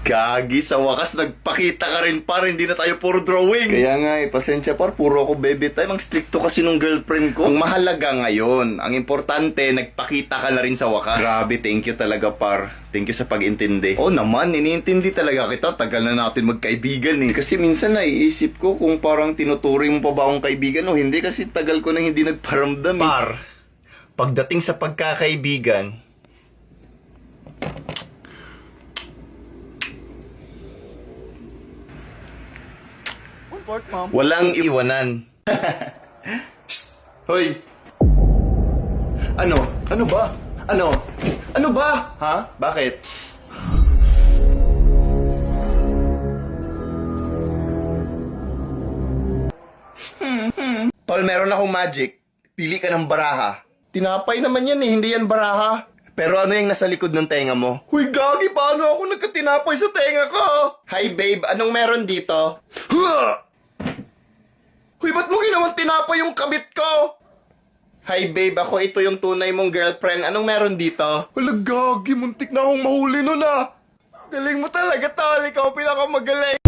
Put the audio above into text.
Gagi, sa wakas nagpakita ka rin par, hindi na tayo puro drawing. Kaya nga pasensya par, puro ako baby time. Ang stricto kasi nung girlfriend ko. Ang mahalaga ngayon, ang importante, nagpakita ka na rin sa wakas. Grabe, thank you talaga par. Thank you sa pag-intindi. Oo naman, iniintindi talaga kita. Tagal na natin magkaibigan eh. Kasi minsan naiisip ko kung parang tinuturing mo pa ba akong kaibigan o hindi, kasi tagal ko nang hindi nagparamdam eh. Par, pagdating sa pagkakaibigan, walang iwanan. Hoy! Ano? Ano ba? Ano? Ano ba? Ha? Bakit? Tol, meron akong magic. Pili ka ng baraha. Tinapay naman yan eh, hindi yan baraha. Pero ano yung nasa likod ng tenga mo? Huy, gagi, paano ako nagkatinapay sa tenga ko? Hi babe, anong meron dito? Huy, ba't mo ginawang tinapay yung kabit ko? Hi babe, ako ito yung tunay mong girlfriend. Anong meron dito? Wala, gagi, muntik na akong mahuli nun ah. Galing mo talaga, tol. Ikaw pinakamagaling.